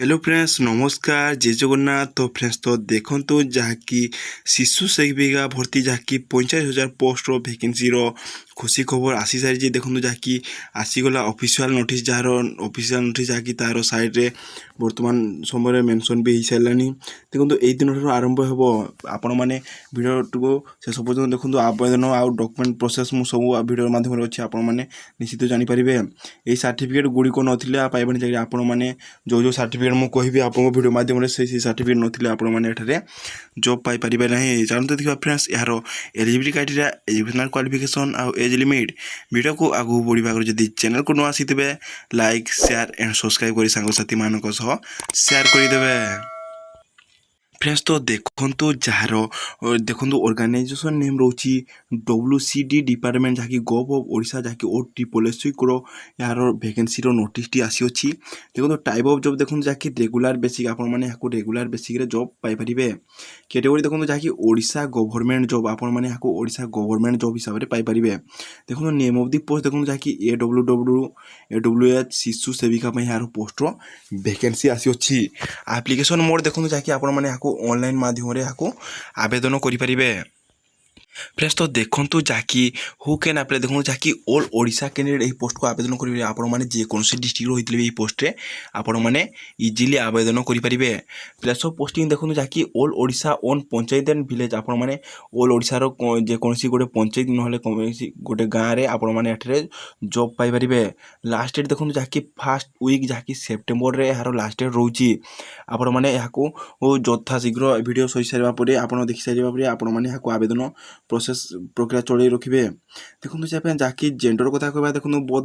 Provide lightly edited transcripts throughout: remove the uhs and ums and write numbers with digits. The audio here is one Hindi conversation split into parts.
हेलो फ्रेंड्स नमस्कार जय जगन्नाथ। तो फ्रेंड्स तो देखो जहाँकि शिशु सेविका भर्ती जहाँकि 45,000 पोस्ट वैकेंसी खुशी खबर आसी सारी देखो जहाँकि आसीगला ऑफिशियल नोटिस जार ऑफिशियल नोटिस जहाँकि तार साइड्रे बर्तमान समय मेंशन भी हो सारानी। देखो यही दिन आरंभ हो आपण मैंने भिडियो शेष पर्यटन देखो आवेदन आउ डॉक्यूमेंट प्रोसेस मु सब भिडियो माध्यम अच्छे आपण मैंने निश्चित जानीपारे। यही सर्टिफिकेट गुड़िक ना पाइबनी चाहिए आपण मैंने जो सर्टिफिकेट मुझे कहि आपको भिडियो माध्यम से सर्टिफिकेट नथिले आपण माने एठारे जॉब पाई परिबे नहीं। जानते देखा फ्रेंड्स यार एलिजिबिलिटी क्राइटेरिया एजुकेशनल क्वालिफिकेशन आउ एज लिमिट वीडियो को आगू बढ़िबा कर जदि चैनल को न आसीथिबे लाइक शेयर एंड सब्सक्राइब करी सांग साथी मानक सह शेयर करि देबे। फ्रेंड्स तो देखो जार देखो ऑर्गेनाइजेशन नेम रोची WCD डिपार्टमेंट जहाँकि गव ऑफ ओडिशा जहाँकि OTPSC यार वैकेंसी नोटिस टी आसी अच्छी। देखो टाइप ऑफ जॉब देखो जहाँकि रेगुलर बेसिक आपण मैंने रेगुलर बेसिक जॉब पाई परिबे। कैटेगरी देखो जहाँकि ओडिशा गवर्नमेंट जॉब आपण मैंने ओडिशा गवर्नमेंट जॉब हिसाब से पाई परिबे। देखो नेम ऑफ दी पोस्ट देखो जहाँकि AWH शिशु सेविका यार पोस्ट वैकेंसी आसी अच्छी। एप्लिकेशन मोड देखो जहाँकि आपण मैंने ऑनलाइन माध्यम आवेदन करें। फ्रेंड्स तो देखो जहाँकि हु कैन अप्लाई देखो जहाँकि ऑल ओडिशा कैंडिडेट यही पोस्ट को आवेदन करेंगे। आपण मैंने जेकोसी डिस्ट्रिक्ट होते यही पोस्ट रे आपण मैंने इजिली आवेदन करेंगे। प्लेस ऑफ पोस्टिंग देखो जहाँकि all Odisha own panchayat and village आपण मैंने ऑल ओडिशार जेकोसी गोटे पंचायत ना गोटे गाँव में आपण मैंने एठारे जॉब पाइपर। लास्ट डेट देखो जहाँकि फास्ट वीक जहाँकि सेप्टेम्बर में यार लास्ट डेट रोचे आपण मैंने यथा शीघ्र वीडियो सही सारापर आप देखी सारापर आपण मैंने आवेदन प्रोसेस प्रक्रिया चल रखिए। देखो जहाँकि जेंडर कथा कह देखो बहुत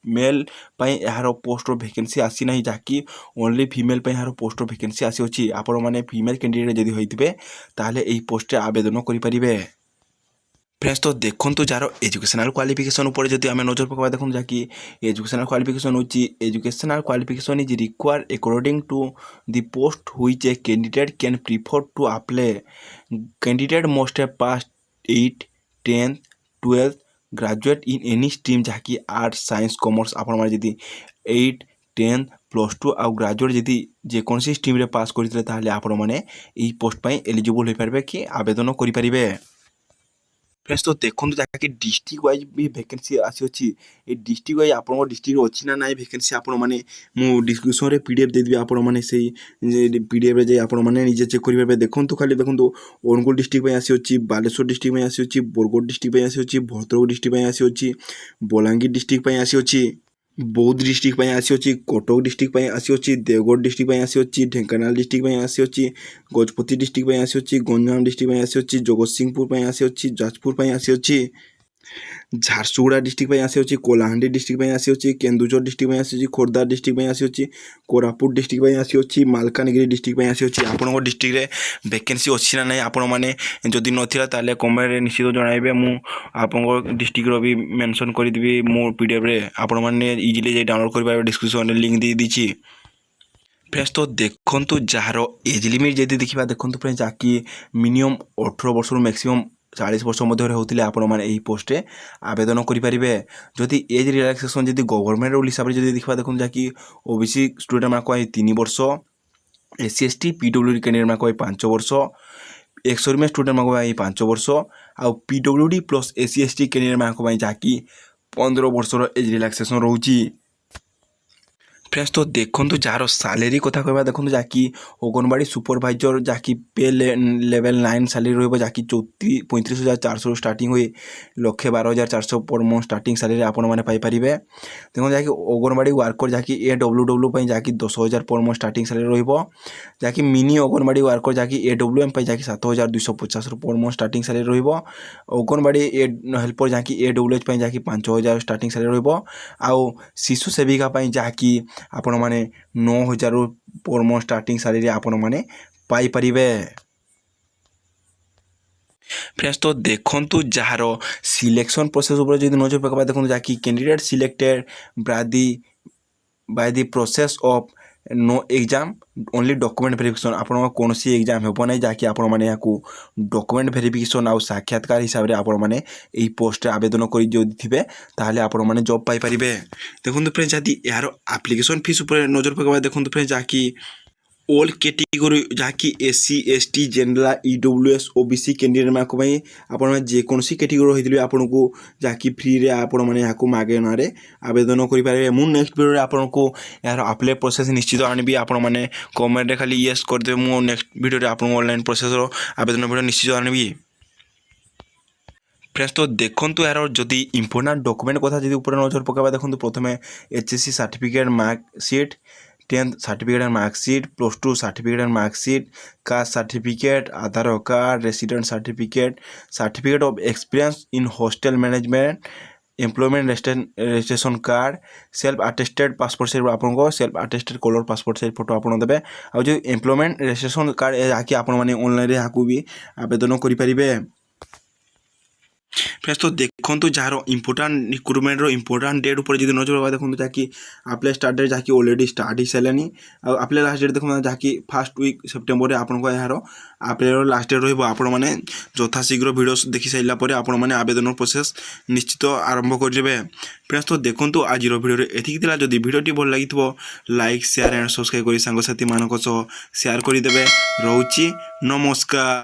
मेल यार पोस्ट वैकेंसी आसी ना जहाँकि ओनली फीमेल यार पोस्ट वैकेंसी आसी अच्छी। आपण मैंने फीमेल कैंडिडेट जदि होते ताले यही पोस्ट आवेदन करेंगे। फ्रेंड्स तो देखो जार एजुकेशनल क्वालिफिकेशन ऊपर जब आम नजर पकड़ा देखो जहाँकि एजुकेशनल क्वालिफिकेशन होची educational qualification is required according to the post which a candidate can prefer to apply. Candidate must have pass 8, 10, 12 graduate in any stream जहाँकि आर्ट्स साइंस कॉमर्स आपण मैंने जदि 8, 10 +2 आउ ग्रेजुएट जदि जेकोसी स्ट्रीम रे पास करते आपण मैंने यही पोस्ट एलिजिबल हो पारे कि आवेदन करेंगे। फ्रेंड्स तो देखो जहाँकि डिस्ट्रिक्ट वाइज भी वैकेंसी आसी अच्छी। ये डिस्ट्रिक्ट वाइज आप डिस्ट्रिक्ट अच्छी ना ना वैकेंसी आपण मैंने मु डिस्क्रिप्शन में PDF देदेवी आपण मैंने से PDF रे आपण मैंने निजे चेक करेंगे। देखो खाली देखो अनुगुल डिस्ट्रिक्ट आसी अच्छी, बालेश्वर डिस्ट्रिक्ट आसी अच्छी, बरगढ़ डिस्ट्रिक्ट आसी अच्छी, भद्रक डिस्ट्रिक्ट आसी अच्छी, बलांगीर डिस्ट्रिक्ट आसी अच्छी, बौद्ध डिस्ट्रिक्ट आसी अच्छी, कटक डिस्ट्रिक्ट आसी अच्छी, देवगढ़ डिस्ट्रिक्ट आसी अच्छी, ढेंकानाल डिस्ट्रिक्ट आसी अच्छी, गजपति डिस्ट्रिक्ट आसी अच्छी, गंजाम डिस्ट्रिक्ट आसी अच्छी, जगतसिंहपुर आसी अच्छी, जाजपुर आसी अच्छी, झारसुगुड़ा डिस्ट्रिक्ट आसी अच्छी, कलाहांडी डिस्ट्रिक्ट आसी अच्छी, केन्दुझर डिस्ट्रिक्ट आसी अच्छी, खोर्धा डिस्ट्रिक्ट आसी अच्छी, कोरापुट डिस्ट्रिक्ट आसी अच्छी, मालकानगिरी डिस्ट्रिक्ट आसी अच्छी। आपन डिस्ट्रिक्ट रे वैकेंसी अच्छी ना ना आपण मैंने जदि नथिला ताले कमेंट निश्चित जणाइबे। मु आपन डिस्ट्रिक्ट रो भी मेंशन कर देबी मो PDF रे आपण मैंने इजिली जे डाउनलोड कर पारे। डिस्क्रिप्शन रे लिंक दे दीची। फ्रेंड्स तो देखो जार एज लिमिट जब देखा देखो फ्रेंड्स जहाँकि मिनिमम 18 वर्ष मैक्सिमम 40 वर्ष मध्य होते आपण मैंने यही पोस्ट आवेदन करेंगे। जदि एज रिलैक्सेशन जब गवर्नमेंट रूल हिसाब से देखा देखो जहाँकि OBC स्टूडेंट मानक 3 वर्ष, SC ST PWD कैंडिडेट मानक 5 वर्ष, एक्सर्विस स्टूडेंट मानक 5 वर्ष आउ PWD plus SC ST candidate मानक जहाँकि 15 वर्षर एज रिलैक्सेशन रोची। फ्रेंड्स तो देखो जार सैलरी कथा कह देखो जहाँकि अंगनवाड़ी सुपरभाइजर जहाँकि पे लेवल 9 सैलरी रही जहाँकि 35,400 स्टार्टिंग हुए 1,12,400 पर मंथ स्टार्टिंग सैलरी आपण मैंने पाइपर। देखो जहाँकि अंगनवाड़ी वर्कर जहाँकि AWW जहाँकि 10,000 पर मंथ स्टार्टिंग सैलरी रही मिनी अंगनवाड़ी वर्कर जहाँकि AWM जहाँकि 7,250 पर मंथ स्टार्टिंग सैलरी रही अंगनवाड़ी हेल्पर जहाँकि AWH जहाँकि 5,000 स्टार्टिंग सैलरी रही आउ शिशु सेविका जहाँकि आपण माने 9,000 पर मंथ स्टार्टिंग सैलरी आपण माने पाई परिबे। फ्रेंड्स तो देखो जार सिलेक्शन प्रोसेस ऊपर जो नजर पकड़ा देखो जहाँकि candidate selected by the process of no exam only document verification आपण कौन एग्जाम हेब ना जहाँकि आपण मैंने यहाँ डॉक्यूमेंट वेरिफिकेशन आउ साक्षात्कार हिसाब से आपण मैंने यही पोस्ट आवेदन करेंगे ताहले आपण मैंने जॉब पाइपर। देखो फ्रेंड्स जदि यार एप्लिकेशन फीस उपर नजर पकड़ा देखो फ्रेंड्स जहाँकि ऑल कैटेगरी जहाँकि SC ST general EWS OBC candidate मानी आपण जेकोसी कैटेगरी होते आपन को जहाँकि फ्री रे आपण मैंने यहाँ मागणार आवेदन करेंगे। मुझे नेक्स्ट वीडियो आपन को यार अप्लाई प्रोसेस निश्चित आनबी आपण मैंने कमेंट खाली येस करदे मु नेक्स्ट वीडियो आपन ऑनलाइन प्रोसेस आवेदन वीडियो निश्चित आनबी। फ्रेंड्स तो देखो यार जदि इंपोर्टाट डॉक्यूमेंट कथा जब ऊपर नजर पकड़ा देखो प्रथम HSC certificate marksheet 10th certificate and marksheet +2 certificate and marksheet caste certificate Aadhaar card resident certificate certificate of experience in hostel management employment registration card self attested passport size आपको self attested colour passport size photo आप देते और जो एम्प्लॉयमेंट रजिस्ट्रेशन कार्ड यहाँ आप ऑनलाइन यहाँ भी आवेदन करेंगे। फ्रेंड्स तो देखो जार इंपोर्टाट रिक्रुटमेंट इंपोर्टाट डेट ऊपर जो नजर पड़ा देखो जहाँकि अप्लाई स्टार्ट डेट जहाँकि ऑलरेडी स्टार्ट हो सारे और अप्लाई लास्ट डेट देखो जहाँकि फर्स्ट वीक सेप्टेम्बर में आपको यार अप्लाई लास्ट डेट रही यथाशीघ्र भिडियो देखी सारापर आपने आवेदन प्रोसेस निश्चित आरंभ करेंगे। फ्रेंड्स तो देखो आज भिडियो एति जदि भिडियोटी भल लगी लाइक शेयर एंड सब्सक्राइब कर सांगसाथी मान शेयर करदे। रोची नमस्कार।